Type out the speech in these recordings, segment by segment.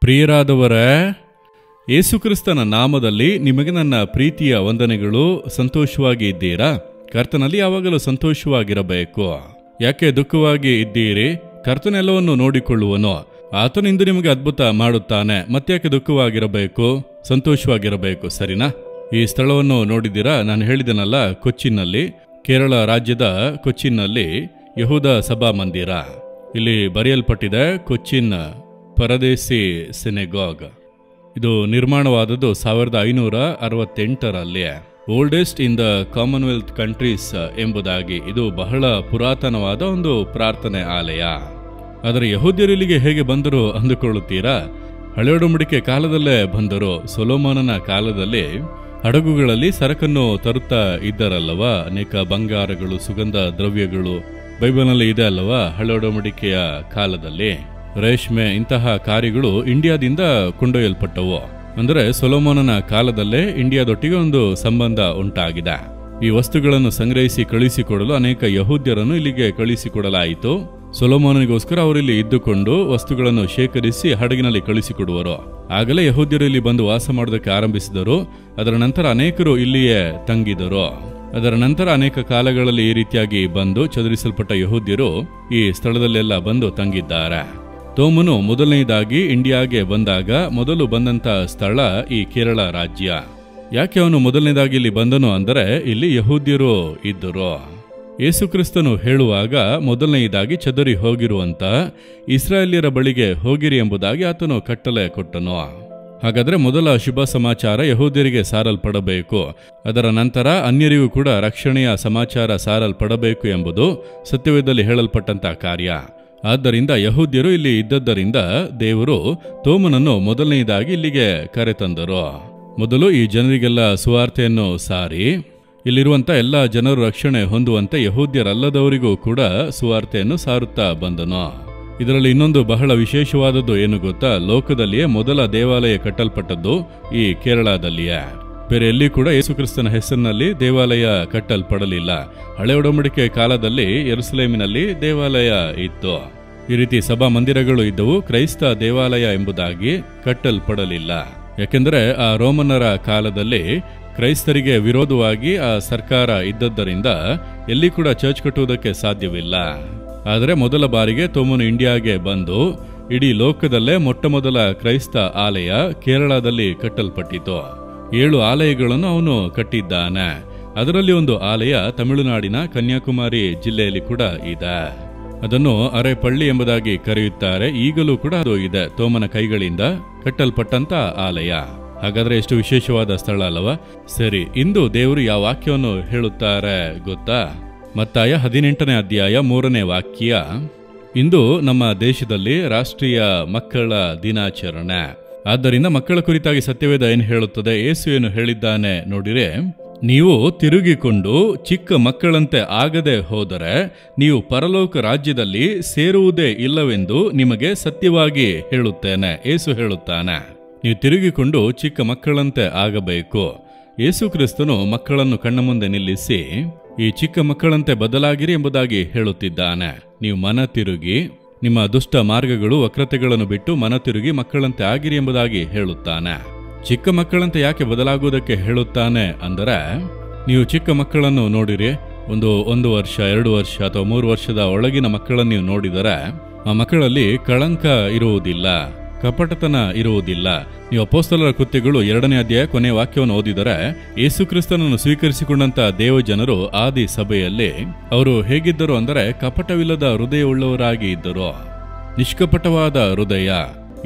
ಪ್ರಿಯರಾದವರೇ, ಯೇಸುಕ್ರಿಸ್ತನ ನಾಮದಲ್ಲಿ ನಿಮಗೆ ನನ್ನ ಪ್ರೀತಿಯ ವಂದನೆಗಳು. ಸಂತೋಷವಾಗಿ ಇದ್ದೀರಾ? ಕರ್ತನಲ್ಲಿ ಯಾವಾಗಲೂ ಸಂತೋಷವಾಗಿರಬೇಕು. ಯಾಕೆ ದುಃಖವಾಗಿ ಇದ್ದೀರಿ? ಕರ್ತನೆಲ್ಲವನ್ನು ನೋಡಿಕೊಳ್ಳುವನು. ಆತನಿಂದ ನಿಮಗೆ ಅದ್ಭುತ ಮಾಡುತ್ತಾನೆ. ಮತ್ತ್ಯಾಕೆ ದುಃಖವಾಗಿರಬೇಕು? ಸಂತೋಷವಾಗಿರಬೇಕು, ಸರಿನಾ? ಈ ಸ್ಥಳವನ್ನು ನೋಡಿದ್ದೀರಾ? ನಾನು ಹೇಳಿದೆನಲ್ಲ, ಕೊಚ್ಚಿನ್ನಲ್ಲಿ, ಕೇರಳ ರಾಜ್ಯದ ಕೊಚ್ಚಿನ್ನಲ್ಲಿ ಯಹೂದ ಸಭಾ ಮಂದಿರ. ಇಲ್ಲಿ ಬರೆಯಲ್ಪಟ್ಟಿದೆ ಕೊಚ್ಚಿನ್ ಪರದೇಸಿ ಸಿನೆಗಾಗ್. ಇದು ನಿರ್ಮಾಣವಾದದ್ದು 1568ರಲ್ಲಿ. Oldest in the Commonwealth countries ಎಂಬುದಾಗಿ. ಇದು ಬಹಳ ಪುರಾತನವಾದ ಒಂದು ಪ್ರಾರ್ಥನೆ ಆಲಯ. ಆದರೆ ಯಹೂದ್ಯರು ಇಲ್ಲಿಗೆ ಹೇಗೆ ಬಂದರು ಅಂದುಕೊಳ್ಳುತ್ತೀರಾ? ಹಳೆಯೊಡಂಬಡಿಕೆ ಕಾಲದಲ್ಲೇ ಬಂದರು. ಸೊಲೊಮೋನನ ಕಾಲದಲ್ಲಿ ಹಡಗುಗಳಲ್ಲಿ ಸರಕನ್ನು ತರುತ್ತಾ ಇದ್ದರಲ್ಲವ. ಅನೇಕ ಬಂಗಾರಗಳು, ಸುಗಂಧ ದ್ರವ್ಯಗಳು ಬೈಬಲ್ನಲ್ಲಿ ಇದೆ ಅಲ್ಲವಾ? ಹಳೆಯೊಡಂಬಡಿಕೆಯ ಕಾಲದಲ್ಲಿ ರೇಷ್ಮೆ, ಇಂತಹ ಕಾರ್ಯಗಳು ಇಂಡಿಯಾದಿಂದ ಕೊಂಡೊಯ್ಯಲ್ಪಟ್ಟವು. ಅಂದರೆ ಸೊಲೊಮೋನನ ಕಾಲದಲ್ಲೇ ಇಂಡಿಯಾದೊಟ್ಟಿಗೆ ಒಂದು ಸಂಬಂಧ ಉಂಟಾಗಿದೆ. ಈ ವಸ್ತುಗಳನ್ನು ಸಂಗ್ರಹಿಸಿ ಕಳಿಸಿಕೊಡಲು ಅನೇಕ ಯಹೂದ್ಯರನ್ನು ಇಲ್ಲಿಗೆ ಕಳಿಸಿಕೊಡಲಾಯಿತು. ಸೊಲೊಮೋನನಿಗೋಸ್ಕರ ಅವರಿಲ್ಲಿ ಇದ್ದುಕೊಂಡು ವಸ್ತುಗಳನ್ನು ಶೇಖರಿಸಿ ಹಡಗಿನಲ್ಲಿ ಕಳಿಸಿಕೊಡುವರು. ಆಗಲೇ ಯಹೂದ್ಯರು ಇಲ್ಲಿ ಬಂದು ವಾಸ ಮಾಡೋದಕ್ಕೆ ಆರಂಭಿಸಿದರು. ಅದರ ನಂತರ ಅನೇಕರು ಇಲ್ಲಿಯೇ ತಂಗಿದರು. ಅದರ ನಂತರ ಅನೇಕ ಕಾಲಗಳಲ್ಲಿ ಈ ರೀತಿಯಾಗಿ ಬಂದು ಚದುರಿಸಲ್ಪಟ್ಟ ಯಹೂದ್ಯರು ಈ ಸ್ಥಳದಲ್ಲೆಲ್ಲ ಬಂದು ತಂಗಿದ್ದಾರೆ. ತೋಮನು ಮೊದಲನೆಯದಾಗಿ ಇಂಡಿಯಾಗೆ ಬಂದಾಗ ಮೊದಲು ಬಂದಂತ ಸ್ಥಳ ಈ ಕೇರಳ ರಾಜ್ಯ. ಯಾಕೆ ಅವನು ಮೊದಲನೇದಾಗಿ ಇಲ್ಲಿ ಬಂದನು ಅಂದರೆ, ಇಲ್ಲಿ ಯಹೂದ್ಯರು ಇದ್ದರು. ಯೇಸುಕ್ರಿಸ್ತನು ಹೇಳುವಾಗ ಮೊದಲನೆಯದಾಗಿ ಚದರಿ ಹೋಗಿರುವಂತ ಇಸ್ರಾಯೇಲ್ಯರ ಬಳಿಗೆ ಹೋಗಿರಿ ಎಂಬುದಾಗಿ ಆತನು ಕಟ್ಟಳೆ ಕೊಟ್ಟನು. ಹಾಗಾದ್ರೆ ಮೊದಲ ಶುಭ ಸಮಾಚಾರ ಯಹೂದ್ಯರಿಗೆ ಸಾರಲ್ಪಡಬೇಕು. ಅದರ ನಂತರ ಅನ್ಯರಿಗೂ ಕೂಡ ರಕ್ಷಣೆಯ ಸಮಾಚಾರ ಸಾರಲ್ಪಡಬೇಕು ಎಂಬುದು ಸತ್ಯವೇದದಲ್ಲಿ ಹೇಳಲ್ಪಟ್ಟಂತ ಕಾರ್ಯ. ಆದ್ದರಿಂದ ಯಹೂದ್ಯರು ಇಲ್ಲಿ ಇದ್ದದ್ದರಿಂದ ದೇವರು ತೋಮನನ್ನು ಮೊದಲನೆಯದಾಗಿ ಇಲ್ಲಿಗೆ ಕರೆತಂದರು. ಮೊದಲು ಈ ಜನರಿಗೆಲ್ಲ ಸುವಾರ್ತೆಯನ್ನು ಸಾರಿ ಇಲ್ಲಿರುವಂಥ ಎಲ್ಲ ಜನರು ರಕ್ಷಣೆ ಹೊಂದುವಂತೆ ಯಹೂದ್ಯರಲ್ಲದವರಿಗೂ ಕೂಡ ಸುವಾರ್ತೆಯನ್ನು ಸಾರುತ್ತಾ ಬಂದನು. ಇದರಲ್ಲಿ ಇನ್ನೊಂದು ಬಹಳ ವಿಶೇಷವಾದದ್ದು ಏನು ಗೊತ್ತಾ? ಲೋಕದಲ್ಲಿಯೇ ಮೊದಲ ದೇವಾಲಯ ಕಟ್ಟಲ್ಪಟ್ಟದ್ದು ಈ ಕೇರಳದಲ್ಲಿಯೇ. ಬೇರೆ ಎಲ್ಲಿ ಕೂಡ ಯೇಸುಕ್ರಿಸ್ತನ ಹೆಸರಿನಲ್ಲಿ ದೇವಾಲಯ ಕಟ್ಟಲ್ಪಡಲಿಲ್ಲ. ಹಳೆ ಒಡಂಬಡಿಕೆ ಕಾಲದಲ್ಲಿ ಯೆರೂಸಲೇಮಿನಲ್ಲಿ ದೇವಾಲಯ ಇತ್ತು. ಈ ರೀತಿ ಸಭಾ ಮಂದಿರಗಳು ಇದ್ದವು. ಕ್ರೈಸ್ತ ದೇವಾಲಯ ಎಂಬುದಾಗಿ ಕಟ್ಟಲ್ಪಡಲಿಲ್ಲ. ಯಾಕೆಂದರೆ ಆ ರೋಮನ್ನರ ಕಾಲದಲ್ಲಿ ಕ್ರೈಸ್ತರಿಗೆ ವಿರೋಧವಾಗಿ ಆ ಸರ್ಕಾರ ಇದ್ದದ್ದರಿಂದ ಎಲ್ಲಿ ಕೂಡ ಚರ್ಚ್ ಕಟ್ಟುವುದಕ್ಕೆ ಸಾಧ್ಯವಿಲ್ಲ. ಆದರೆ ಮೊದಲ ಬಾರಿಗೆ ತೋಮನು ಇಂಡಿಯಾಗೆ ಬಂದು ಇಡೀ ಲೋಕದಲ್ಲೇ ಮೊಟ್ಟಮೊದಲ ಕ್ರೈಸ್ತ ಆಲಯ ಕೇರಳದಲ್ಲಿ ಕಟ್ಟಲ್ಪಟ್ಟಿತು. 7 ಆಲಯಗಳನ್ನು ಅವನು ಕಟ್ಟಿದ್ದಾನೆ. ಅದರಲ್ಲಿ ಒಂದು ಆಲಯ ತಮಿಳುನಾಡಿನ ಕನ್ಯಾಕುಮಾರಿ ಜಿಲ್ಲೆಯಲ್ಲಿ ಕೂಡ ಇದೆ. ಅದನ್ನು ಅರೆಪಳ್ಳಿ ಎಂಬುದಾಗಿ ಕರೆಯುತ್ತಾರೆ. ಈಗಲೂ ಕೂಡ ಅದು ಇದೆ. ತೋಮನ ಕೈಗಳಿಂದ ಕಟ್ಟಲ್ಪಟ್ಟಂತ ಆಲಯ. ಹಾಗಾದ್ರೆ ಎಷ್ಟು ವಿಶೇಷವಾದ ಸ್ಥಳ ಅಲ್ಲವಾ? ಸರಿ, ಇಂದು ದೇವರು ಯಾವ ವಾಕ್ಯವನ್ನು ಹೇಳುತ್ತಾರೆ ಗೊತ್ತಾ? ಮತ್ತಾಯ 18ನೇ ಅಧ್ಯಾಯ 3ನೇ ವಾಕ್ಯ. ಇಂದು ನಮ್ಮ ದೇಶದಲ್ಲಿ ರಾಷ್ಟ್ರೀಯ ಮಕ್ಕಳ ದಿನಾಚರಣೆ. ಆದ್ದರಿಂದ ಮಕ್ಕಳ ಕುರಿತಾಗಿ ಸತ್ಯವೇದ ಏನು ಹೇಳುತ್ತದೆ? ಯೇಸು ಏನು ಹೇಳಿದ್ದಾನೆ ನೋಡಿರೆ, ನೀವು ತಿರುಗಿಕೊಂಡು ಚಿಕ್ಕ ಮಕ್ಕಳಂತೆ ಆಗದೆ ಹೋದರೆ ನೀವು ಪರಲೋಕ ರಾಜ್ಯದಲ್ಲಿ ಸೇರುವುದೇ ಇಲ್ಲವೆಂದು ನಿಮಗೆ ಸತ್ಯವಾಗಿ ಹೇಳುತ್ತೇನೆ. ಯೇಸು ಹೇಳುತ್ತಾನೆ, ನೀವು ತಿರುಗಿಕೊಂಡು ಚಿಕ್ಕ ಮಕ್ಕಳಂತೆ ಆಗಬೇಕು. ಯೇಸು ಕ್ರಿಸ್ತನು ಮಕ್ಕಳನ್ನು ಕಣ್ಣ ಮುಂದೆ ನಿಲ್ಲಿಸಿ ಈ ಚಿಕ್ಕ ಮಕ್ಕಳಂತೆ ಬದಲಾಗಿರಿ ಎಂಬುದಾಗಿ ಹೇಳುತ್ತಿದ್ದಾನೆ. ನೀವು ಮನ ತಿರುಗಿ ನಿಮ್ಮ ದುಷ್ಟ ಮಾರ್ಗಗಳು, ವಕ್ರತೆಗಳನ್ನು ಬಿಟ್ಟು ಮನ ತಿರುಗಿ ಮಕ್ಕಳಂತೆ ಆಗಿರಿ ಎಂಬುದಾಗಿ ಹೇಳುತ್ತಾನೆ. ಚಿಕ್ಕ ಮಕ್ಕಳಂತೆ ಯಾಕೆ ಬದಲಾಗುವುದಕ್ಕೆ ಹೇಳುತ್ತಾನೆ ಅಂದರೆ, ನೀವು ಚಿಕ್ಕ ಮಕ್ಕಳನ್ನು ನೋಡಿರಿ, ಒಂದು ವರ್ಷ, 2 ವರ್ಷ ಅಥವಾ 3 ವರ್ಷದ ಒಳಗಿನ ಮಕ್ಕಳನ್ನು ನೀವು ನೋಡಿದರೆ ಆ ಮಕ್ಕಳಲ್ಲಿ ಕಳಂಕ ಇರುವುದಿಲ್ಲ, ಕಪಟತನ ಇರುವುದಿಲ್ಲ. ನೀವು ಅಪೊಸ್ತಲರ ಕೃತ್ಯಗಳು 2ನೇ ಅಧ್ಯಾಯ ಕೊನೆಯ ವಾಕ್ಯವನ್ನು ಓದಿದರೆ, ಯೇಸುಕ್ರಿಸ್ತನನ್ನು ಸ್ವೀಕರಿಸಿಕೊಂಡಂತ ದೇವಜನರು ಆದಿ ಸಭೆಯಲ್ಲಿ ಅವರು ಹೇಗಿದ್ದರು ಅಂದರೆ ಕಪಟವಿಲ್ಲದ ಹೃದಯವುಳ್ಳವರಾಗಿ ಇದ್ದರು. ನಿಷ್ಕಪಟವಾದ ಹೃದಯ,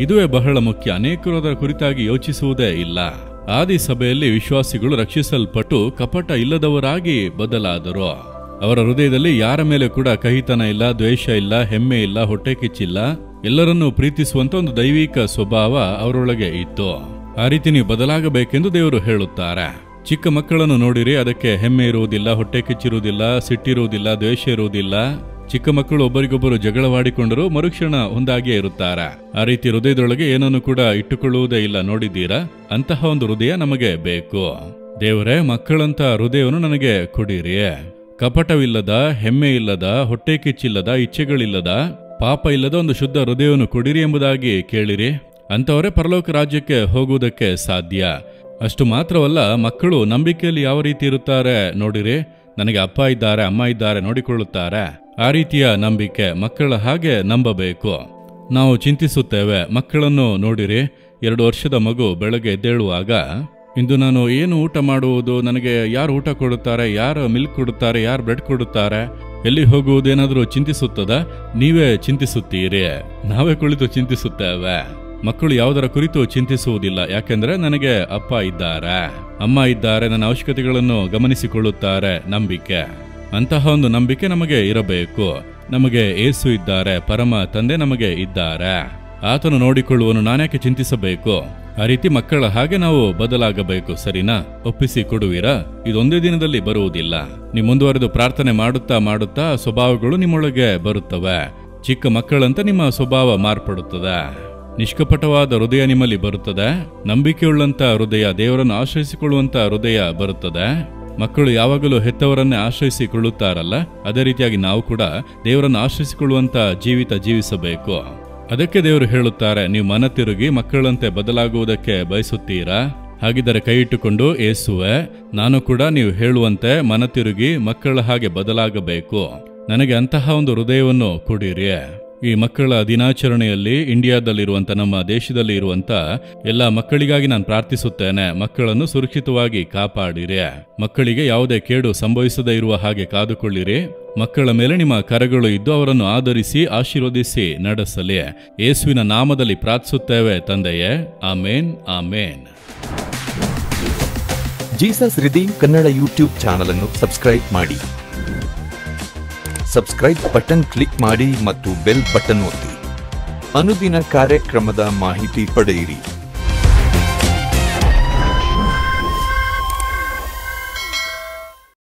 ಇದುವೇ ಬಹಳ ಮುಖ್ಯ. ಅನೇಕರು ಅದರ ಕುರಿತಾಗಿ ಯೋಚಿಸುವುದೇ ಇಲ್ಲ. ಆದಿ ಸಭೆಯಲ್ಲಿ ವಿಶ್ವಾಸಿಗಳು ರಕ್ಷಿಸಲ್ಪಟ್ಟು ಕಪಟ ಇಲ್ಲದವರಾಗಿ ಬದಲಾದರು. ಅವರ ಹೃದಯದಲ್ಲಿ ಯಾರ ಮೇಲೆ ಕೂಡ ಕಹಿತನ ಇಲ್ಲ, ದ್ವೇಷ ಇಲ್ಲ, ಹೆಮ್ಮೆ ಇಲ್ಲ, ಹೊಟ್ಟೆ ಕಿಚ್ಚಿಲ್ಲ. ಎಲ್ಲರನ್ನೂ ಪ್ರೀತಿಸುವಂತ ಒಂದು ದೈವಿಕ ಸ್ವಭಾವ ಅವರೊಳಗೆ ಇತ್ತು. ಆ ರೀತಿ ನೀವು ಬದಲಾಗಬೇಕೆಂದು ದೇವರು ಹೇಳುತ್ತಾರೆ. ಚಿಕ್ಕ ಮಕ್ಕಳನ್ನು ನೋಡಿರಿ, ಅದಕ್ಕೆ ಹೆಮ್ಮೆ ಇರುವುದಿಲ್ಲ, ಹೊಟ್ಟೆ ಕಿಚ್ಚಿರುವುದಿಲ್ಲ, ಸಿಟ್ಟಿರುವುದಿಲ್ಲ, ದ್ವೇಷ ಇರುವುದಿಲ್ಲ. ಚಿಕ್ಕ ಮಕ್ಕಳು ಒಬ್ಬರಿಗೊಬ್ಬರು ಜಗಳವಾಡಿಕೊಂಡರೂ ಮರುಕ್ಷಣ ಒಂದಾಗಿಯೇ ಇರುತ್ತಾರೆ. ಆ ರೀತಿ ಹೃದಯದೊಳಗೆ ಏನನ್ನು ಕೂಡ ಇಟ್ಟುಕೊಳ್ಳುವುದೇ ಇಲ್ಲ. ನೋಡಿದ್ದೀರಾ? ಅಂತಹ ಒಂದು ಹೃದಯ ನಮಗೆ ಬೇಕು. ದೇವರೇ, ಮಕ್ಕಳಂತ ಹೃದಯವನ್ನು ನನಗೆ ಕೊಡಿರಿ. ಕಪಟವಿಲ್ಲದ, ಹೆಮ್ಮೆ ಇಲ್ಲದ, ಹೊಟ್ಟೆ ಕಿಚ್ಚಿಲ್ಲದ, ಇಚ್ಛೆಗಳಿಲ್ಲದ, ಪಾಪ ಇಲ್ಲದ ಒಂದು ಶುದ್ಧ ಹೃದಯವನ್ನು ಕೊಡಿರಿ ಎಂಬುದಾಗಿ ಕೇಳಿರಿ. ಅಂಥವರೇ ಪರಲೋಕ ರಾಜ್ಯಕ್ಕೆ ಹೋಗುವುದಕ್ಕೆ ಸಾಧ್ಯ. ಅಷ್ಟು ಮಾತ್ರವಲ್ಲ, ಮಕ್ಕಳು ನಂಬಿಕೆಯಲ್ಲಿ ಯಾವ ರೀತಿ ಇರುತ್ತಾರೆ ನೋಡಿರಿ. ನನಗೆ ಅಪ್ಪ ಇದ್ದಾರೆ, ಅಮ್ಮ ಇದ್ದಾರೆ, ನೋಡಿಕೊಳ್ಳುತ್ತಾರೆ. ಆ ರೀತಿಯ ನಂಬಿಕೆ ಮಕ್ಕಳ ಹಾಗೆ ನಂಬಬೇಕು. ನಾವು ಚಿಂತಿಸುತ್ತೇವೆ. ಮಕ್ಕಳನ್ನು ನೋಡಿರಿ, 2 ವರ್ಷದ ಮಗು ಬೆಳಗ್ಗೆ ಎದ್ದೇಳುವಾಗ, ಇಂದು ನಾನು ಏನು ಊಟ ಮಾಡುವುದು, ನನಗೆ ಯಾರು ಊಟ ಕೊಡುತ್ತಾರೆ, ಯಾರು ಮಿಲ್ಕ್ ಕೊಡುತ್ತಾರೆ, ಯಾರು ಬ್ರೆಡ್ ಕೊಡುತ್ತಾರೆ, ಎಲ್ಲಿ ಹೋಗುವುದೇನಾದರೂ ಚಿಂತಿಸುತ್ತದ? ನೀವೇ ಚಿಂತಿಸುತ್ತೀರಿ. ನಾವೇ ಕುಳಿತು ಚಿಂತಿಸುತ್ತೇವೆ. ಮಕ್ಕಳು ಯಾವುದರ ಕುರಿತು ಚಿಂತಿಸುವುದಿಲ್ಲ. ಯಾಕೆಂದ್ರೆ ನನಗೆ ಅಪ್ಪ ಇದ್ದಾರೆ, ಅಮ್ಮ ಇದ್ದಾರೆ, ನನ್ನ ಅವಶ್ಯಕತೆಗಳನ್ನು ಗಮನಿಸಿಕೊಳ್ಳುತ್ತಾರೆ. ನಂಬಿಕೆ, ಅಂತಹ ಒಂದು ನಂಬಿಕೆ ನಮಗೆ ಇರಬೇಕು. ನಮಗೆ ಏಸು ಇದ್ದಾರೆ, ಪರಮ ತಂದೆ ನಮಗೆ ಇದ್ದಾರೆ, ಆತನು ನೋಡಿಕೊಳ್ಳುವನು, ನಾನ್ಯಾಕೆ ಚಿಂತಿಸಬೇಕು? ಆ ರೀತಿ ಮಕ್ಕಳ ಹಾಗೆ ನಾವು ಬದಲಾಗಬೇಕು. ಸರಿನಾ? ಒಪ್ಪಿಸಿ ಕೊಡುವಿರಾ? ಇದೊಂದೇ ದಿನದಲ್ಲಿ ಬರುವುದಿಲ್ಲ. ನೀವು ಮುಂದುವರೆದು ಪ್ರಾರ್ಥನೆ ಮಾಡುತ್ತಾ ಮಾಡುತ್ತಾ ಸ್ವಭಾವಗಳು ನಿಮ್ಮೊಳಗೆ ಬರುತ್ತವೆ. ಚಿಕ್ಕ ಮಕ್ಕಳಂತೆ ನಿಮ್ಮ ಸ್ವಭಾವ ಮಾರ್ಪಡುತ್ತದೆ. ನಿಷ್ಕಪಟವಾದ ಹೃದಯ ನಿಮ್ಮಲ್ಲಿ ಬರುತ್ತದೆ. ನಂಬಿಕೆಯುಳ್ಳಂತ ಹೃದಯ, ದೇವರನ್ನು ಆಶ್ರಯಿಸಿಕೊಳ್ಳುವಂತ ಹೃದಯ ಬರುತ್ತದೆ. ಮಕ್ಕಳು ಯಾವಾಗಲೂ ಹೆತ್ತವರನ್ನೇ ಆಶ್ರಯಿಸಿಕೊಳ್ಳುತ್ತಾರಲ್ಲ, ಅದೇ ರೀತಿಯಾಗಿ ನಾವು ಕೂಡ ದೇವರನ್ನು ಆಶ್ರಯಿಸಿಕೊಳ್ಳುವಂತ ಜೀವಿತ ಜೀವಿಸಬೇಕು. ಅದಕ್ಕೆ ದೇವರು ಹೇಳುತ್ತಾರೆ, ನೀವು ಮನ ತಿರುಗಿ ಮಕ್ಕಳಂತೆ ಬದಲಾಗುವುದಕ್ಕೆ ಬಯಸುತ್ತೀರಾ? ಹಾಗಿದ್ದರೆ ಕೈ ಇಟ್ಟುಕೊಂಡು, ಯೇಸುವೆ, ನಾನು ಕೂಡ ನೀವು ಹೇಳುವಂತೆ ಮನ ತಿರುಗಿ ಮಕ್ಕಳ ಹಾಗೆ ಬದಲಾಗಬೇಕು. ನನಗೆ ಅಂತಹ ಒಂದು ಹೃದಯವನ್ನು ಕೊಡಿರಿ. ಈ ಮಕ್ಕಳ ದಿನಾಚರಣೆಯಲ್ಲಿ ಇಂಡಿಯಾದಲ್ಲಿರುವಂಥ, ನಮ್ಮ ದೇಶದಲ್ಲಿ ಇರುವಂಥ ಎಲ್ಲ ಮಕ್ಕಳಿಗಾಗಿ ನಾನು ಪ್ರಾರ್ಥಿಸುತ್ತೇನೆ. ಮಕ್ಕಳನ್ನು ಸುರಕ್ಷಿತವಾಗಿ ಕಾಪಾಡಿರಿ. ಮಕ್ಕಳಿಗೆ ಯಾವುದೇ ಕೇಡು ಸಂಭವಿಸದೇ ಇರುವ ಹಾಗೆ ಕಾದುಕೊಳ್ಳಿರಿ. ಮಕ್ಕಳ ಮೇಲೆ ನಿಮ್ಮ ಕರಗಳು ಇದ್ದು ಅವರನ್ನು ಆಧರಿಸಿ ಆಶೀರ್ವದಿಸಿ ನಡೆಸಲಿ. ಯೇಸುವಿನ ನಾಮದಲ್ಲಿ ಪ್ರಾರ್ಥಿಸುತ್ತೇವೆ ತಂದೆಯೇ. Amen, amen. Jesus redeem Kannada YouTube channel ಅನ್ನು ಸಬ್ಸ್ಕ್ರೈಬ್ ಮಾಡಿ. ಸಬ್ಸ್ಕ್ರೈಬ್ ಬಟನ್ ಕ್ಲಿಕ್ ಮಾಡಿ ಮತ್ತು ಬೆಲ್ ಬಟನ್ ಒತ್ತಿ. ಅನುದಿನ ಕಾರ್ಯಕ್ರಮದ ಮಾಹಿತಿ ಪಡೆಯಿರಿ.